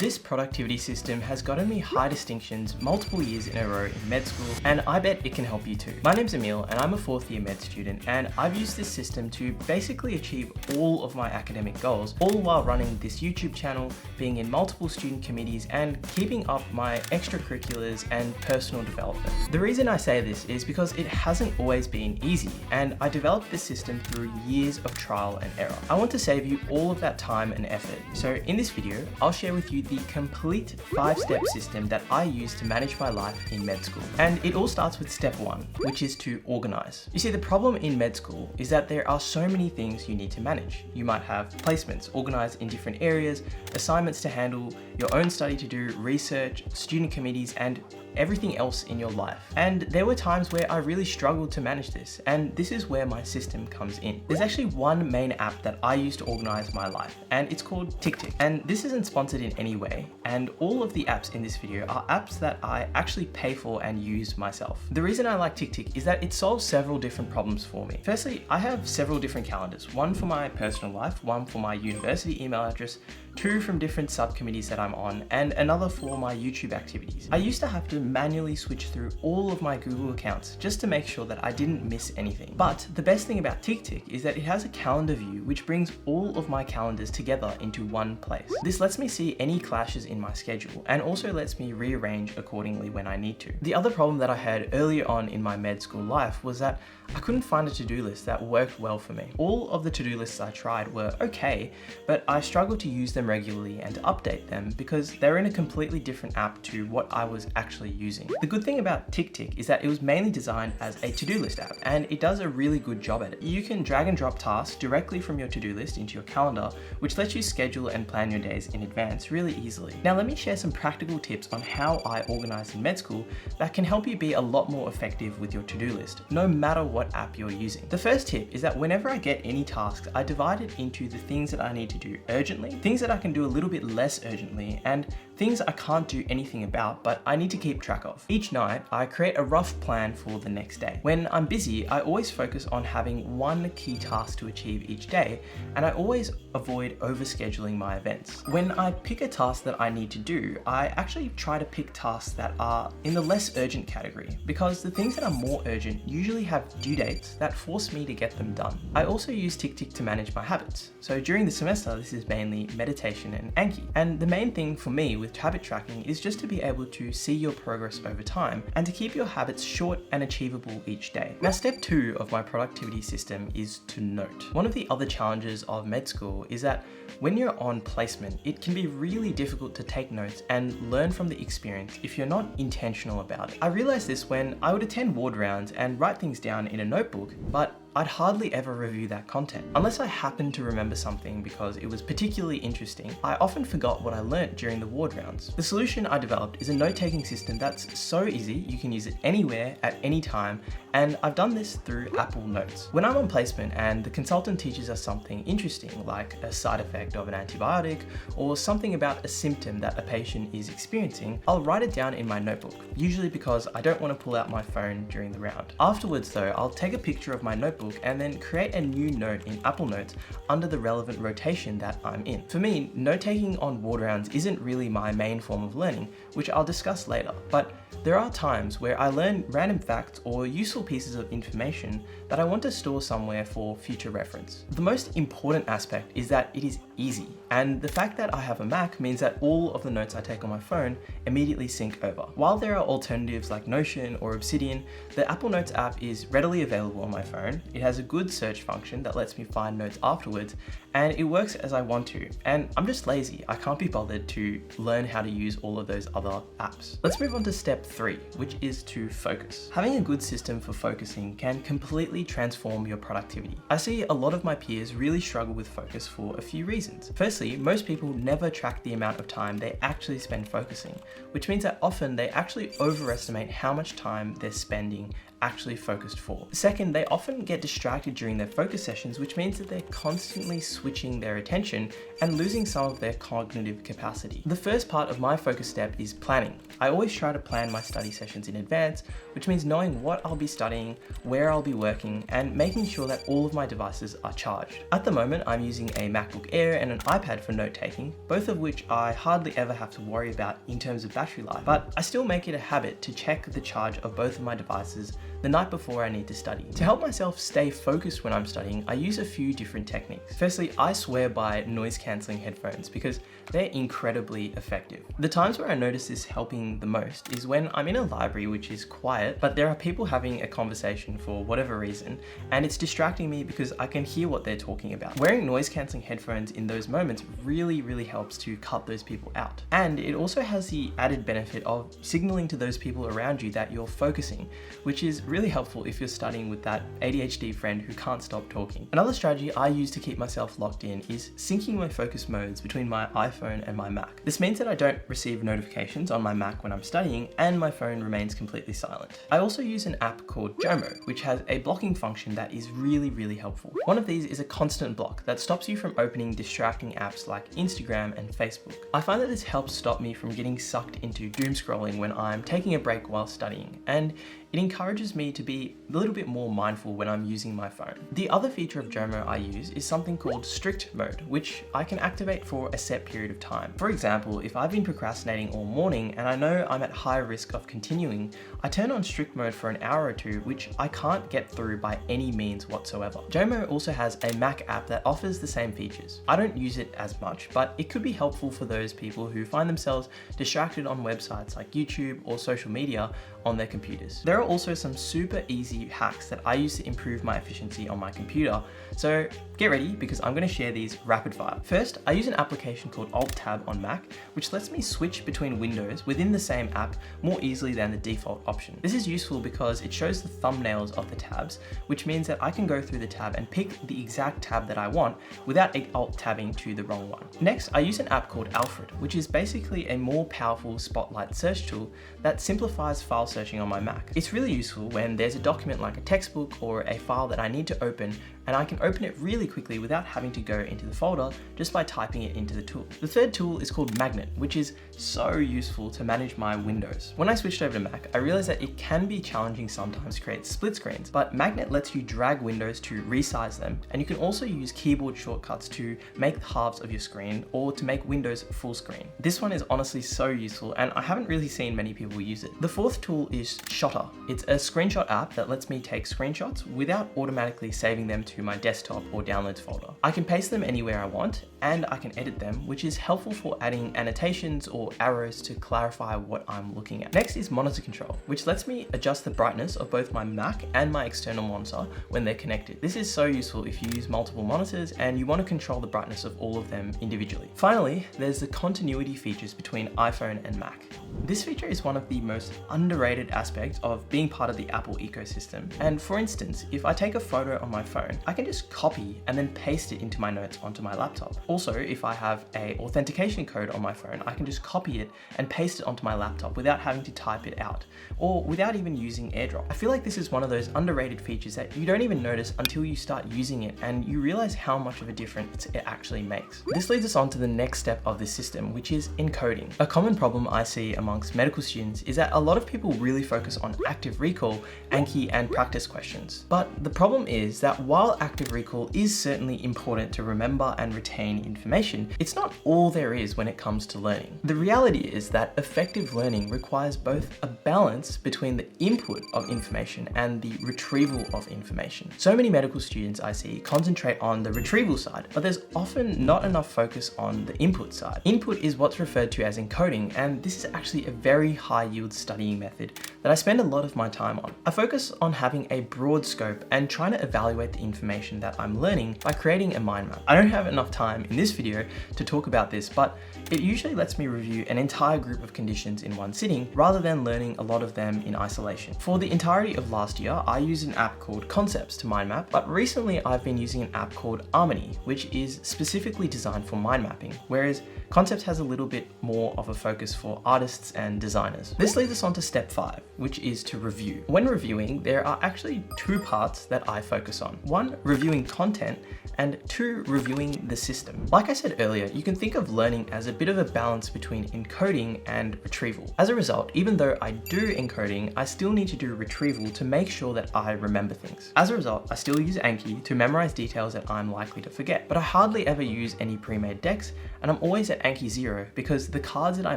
This productivity system has gotten me high distinctions multiple years in a row in med school, and I bet it can help you too. My name's Emil and I'm a 4th year med student, and I've used this system to basically achieve all of my academic goals, all while running this YouTube channel, being in multiple student committees, and keeping up my extracurriculars and personal development. The reason I say this is because it hasn't always been easy, and I developed this system through years of trial and error. I want to save you all of that time and effort. So in this video, I'll share with you the complete 5-step system that I use to manage my life in med school. And it all starts with step 1, which is to organize. You see, the problem in med school is that there are so many things you need to manage. You might have placements organized in different areas, assignments to handle, your own study to do, research, student committees, and everything else in your life. And there were times where I really struggled to manage this, and this is where my system comes in. There's actually one main app that I use to organize my life, and it's called TickTick. And this isn't sponsored in any way, and all of the apps in this video are apps that I actually pay for and use myself. The reason I like TickTick is that it solves several different problems for me. Firstly, I have several different calendars, one for my personal life, one for my university email address, 2 from different subcommittees that I'm on, and another for my YouTube activities. I used to have to manually switch through all of my Google accounts just to make sure that I didn't miss anything. But the best thing about TickTick is that it has a calendar view which brings all of my calendars together into one place. This lets me see any clashes in my schedule and also lets me rearrange accordingly when I need to. The other problem that I had earlier on in my med school life was that I couldn't find a to-do list that worked well for me. All of the to-do lists I tried were okay, but I struggled to use them regularly and to update them because they're in a completely different app to what I was actually using. The good thing about TickTick is that it was mainly designed as a to-do list app, and it does a really good job at it. You can drag and drop tasks directly from your to-do list into your calendar, which lets you schedule and plan your days in advance really easily. Now let me share some practical tips on how I organize in med school that can help you be a lot more effective with your to-do list, no matter what app you're using. The first tip is that whenever I get any tasks, I divide it into the things that I need to do urgently, things that I can do a little bit less urgently, and things I can't do anything about but I need to keep track of. Each night, I create a rough plan for the next day. When I'm busy, I always focus on having one key task to achieve each day, and I always avoid overscheduling my events. When I pick a task that I need to do, I actually try to pick tasks that are in the less urgent category, because the things that are more urgent usually have due dates that force me to get them done. I also use TickTick to manage my habits. So during the semester, this is mainly meditation and Anki. And the main thing for me with habit tracking is just to be able to see your progress over time and to keep your habits short and achievable each day. Now, step 2 of my productivity system is to note. One of the other challenges of med school is that when you're on placement, it can be really difficult to take notes and learn from the experience if you're not intentional about it. I realized this when I would attend ward rounds and write things down in a notebook, but I'd hardly ever review that content. Unless I happened to remember something because it was particularly interesting, I often forgot what I learnt during the ward rounds. The solution I developed is a note-taking system that's so easy, you can use it anywhere, at any time, and I've done this through Apple Notes. When I'm on placement and the consultant teaches us something interesting, like a side effect of an antibiotic, or something about a symptom that a patient is experiencing, I'll write it down in my notebook, usually because I don't want to pull out my phone during the round. Afterwards though, I'll take a picture of my notebook and then create a new note in Apple Notes under the relevant rotation that I'm in. For me, note-taking on ward rounds isn't really my main form of learning, which I'll discuss later, but there are times where I learn random facts or useful pieces of information that I want to store somewhere for future reference. The most important aspect is that it is easy, and the fact that I have a Mac means that all of the notes I take on my phone immediately sync over. While there are alternatives like Notion or Obsidian, the Apple Notes app is readily available on my phone. It has a good search function that lets me find notes afterwards, and it works as I want to. And I'm just lazy. I can't be bothered to learn how to use all of those other apps. Let's move on to step 3, which is to focus. Having a good system for focusing can completely transform your productivity. I see a lot of my peers really struggle with focus for a few reasons. Firstly, most people never track the amount of time they actually spend focusing, which means that often they actually overestimate how much time they're spending actually focused for. Second, they often get distracted during their focus sessions, which means that they're constantly switching their attention and losing some of their cognitive capacity. The first part of my focus step is planning. I always try to plan my study sessions in advance, which means knowing what I'll be studying, where I'll be working, and making sure that all of my devices are charged. At the moment, I'm using a MacBook Air and an iPad for note-taking, both of which I hardly ever have to worry about in terms of battery life, but I still make it a habit to check the charge of both of my devices the night before I need to study. To help myself stay focused when I'm studying, I use a few different techniques. Firstly, I swear by noise-cancelling headphones because they're incredibly effective. The times where I notice this helping the most is when I'm in a library which is quiet, but there are people having a conversation for whatever reason, and it's distracting me because I can hear what they're talking about. Wearing noise-cancelling headphones in those moments really helps to cut those people out. And it also has the added benefit of signaling to those people around you that you're focusing, which is really helpful if you're studying with that ADHD friend who can't stop talking. Another strategy I use to keep myself locked in is syncing my focus modes between my iPhone and my Mac. This means that I don't receive notifications on my Mac when I'm studying and my phone remains completely silent. I also use an app called JOMO, which has a blocking function that is really helpful. One of these is a constant block that stops you from opening distracting apps like Instagram and Facebook. I find that this helps stop me from getting sucked into doom scrolling when I'm taking a break while studying, and it encourages me to be a little bit more mindful when I'm using my phone. The other feature of JOMO I use is something called strict mode, which I can activate for a set period of time. For example, if I've been procrastinating all morning and I know I'm at high risk of continuing, I turn on strict mode for an hour or two, which I can't get through by any means whatsoever. JOMO also has a Mac app that offers the same features. I don't use it as much, but it could be helpful for those people who find themselves distracted on websites like YouTube or social media on their computers. There are also some super easy hacks that I use to improve my efficiency on my computer, so get ready because I'm going to share these rapid fire. First, I use an application called Alt-Tab on Mac, which lets me switch between windows within the same app more easily than the default option. This is useful because it shows the thumbnails of the tabs, which means that I can go through the tab and pick the exact tab that I want without Alt-Tabbing to the wrong one. Next, I use an app called Alfred, which is basically a more powerful spotlight search tool that simplifies file searching on my Mac. It's really useful when there's a document like a textbook or a file that I need to open, and I can open it really quickly without having to go into the folder just by typing it into the tool. The third tool is called Magnet, which is so useful to manage my windows. When I switched over to Mac, I realized that it can be challenging sometimes to create split screens, but Magnet lets you drag windows to resize them, and you can also use keyboard shortcuts to make the halves of your screen or to make windows full screen. This one is honestly so useful, and I haven't really seen many people use it. The fourth tool is Shotter. It's a screenshot app that lets me take screenshots without automatically saving them to my desktop or downloads folder. I can paste them anywhere I want, and I can edit them, which is helpful for adding annotations or arrows to clarify what I'm looking at. Next is Monitor Control, which lets me adjust the brightness of both my Mac and my external monitor when they're connected. This is so useful if you use multiple monitors and you want to control the brightness of all of them individually. Finally, there's the continuity features between iPhone and Mac. This feature is one of the most underrated aspects of being part of the Apple ecosystem. And for instance, if I take a photo on my phone, I can just copy and then paste it into my notes onto my laptop. Also, if I have an authentication code on my phone, I can just copy it and paste it onto my laptop without having to type it out, or without even using AirDrop. I feel like this is one of those underrated features that you don't even notice until you start using it and you realize how much of a difference it actually makes. This leads us on to the next step of this system, which is encoding. A common problem I see amongst medical students is that a lot of people really focus on active recall, Anki, and practice questions. But the problem is that while active recall is certainly important to remember and retain information, it's not all there is when it comes to learning. The reality is that effective learning requires both a balance between the input of information and the retrieval of information. So many medical students I see concentrate on the retrieval side, but there's often not enough focus on the input side. Input is what's referred to as encoding, and this is actually a very high yield studying method that I spend a lot of my time on. I focus on having a broad scope and trying to evaluate the information that I'm learning by creating a mind map. I don't have enough time in this video to talk about this, but it usually lets me review an entire group of conditions in one sitting rather than learning a lot of them in isolation. For the entirety of last year, I used an app called Concepts to mind map, but recently I've been using an app called Harmony, which is specifically designed for mind mapping, whereas Concept has a little bit more of a focus for artists and designers. This leads us on to step 5, which is to review. When reviewing, there are actually 2 parts that I focus on. 1, reviewing content, and 2, reviewing the system. Like I said earlier, you can think of learning as a bit of a balance between encoding and retrieval. As a result, even though I do encoding, I still need to do retrieval to make sure that I remember things. As a result, I still use Anki to memorize details that I'm likely to forget, but I hardly ever use any pre-made decks, and I'm always at Anki 0 because the cards that I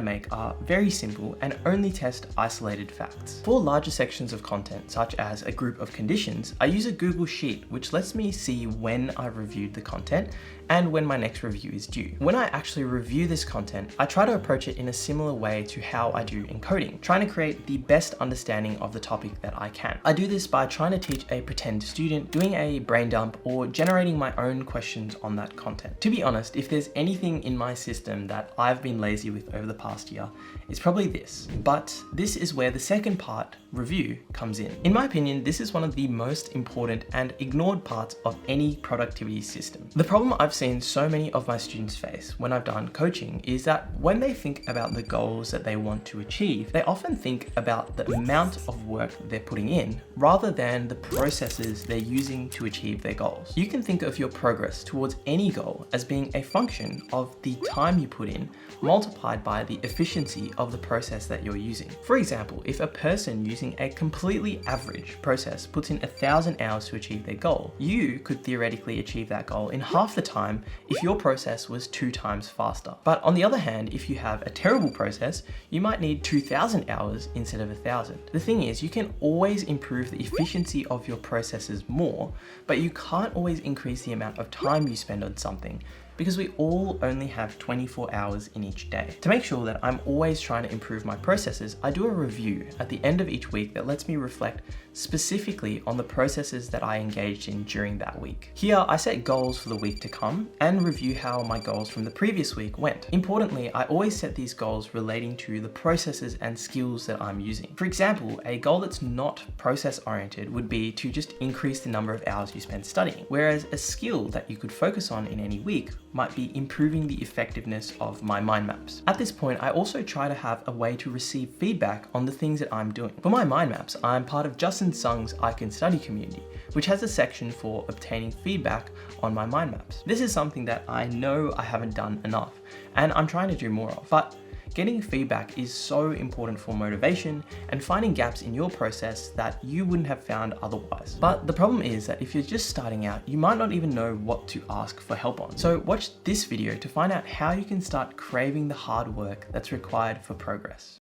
make are very simple and only test isolated facts. For larger sections of content, such as a group of conditions, I use a Google Sheet, which lets me see when I've reviewed the content and when my next review is due. When I actually review this content, I try to approach it in a similar way to how I do encoding, trying to create the best understanding of the topic that I can. I do this by trying to teach a pretend student, doing a brain dump, or generating my own questions on that content. To be honest, if there's anything in my system that I've been lazy with over the past year, it's probably this. But this is where the second part, review, comes in. In my opinion, this is one of the most important and ignored parts of any productivity system. The problem I've seen so many of my students face when I've done coaching is that when they think about the goals that they want to achieve, they often think about the amount of work they're putting in rather than the processes they're using to achieve their goals. You can think of your progress towards any goal as being a function of the time you put in multiplied by the efficiency of the process that you're using. For example, if a person using a completely average process puts in 1,000 hours to achieve their goal, you could theoretically achieve that goal in half the time if your process was 2 times faster. But on the other hand, if you have a terrible process, you might need 2,000 hours instead of 1,000. The thing is, you can always improve the efficiency of your processes more, but you can't always increase the amount of time you spend on something, because we all only have 24 hours in each day. To make sure that I'm always trying to improve my processes, I do a review at the end of each week that lets me reflect specifically on the processes that I engaged in during that week. Here, I set goals for the week to come and review how my goals from the previous week went. Importantly, I always set these goals relating to the processes and skills that I'm using. For example, a goal that's not process-oriented would be to just increase the number of hours you spend studying, whereas a skill that you could focus on in any week might be improving the effectiveness of my mind maps. At this point, I also try to have a way to receive feedback on the things that I'm doing. For my mind maps, I'm part of Justin Sung's I Can Study community, which has a section for obtaining feedback on my mind maps. This is something that I know I haven't done enough, and I'm trying to do more of. But getting feedback is so important for motivation and finding gaps in your process that you wouldn't have found otherwise. But the problem is that if you're just starting out, you might not even know what to ask for help on. So watch this video to find out how you can start craving the hard work that's required for progress.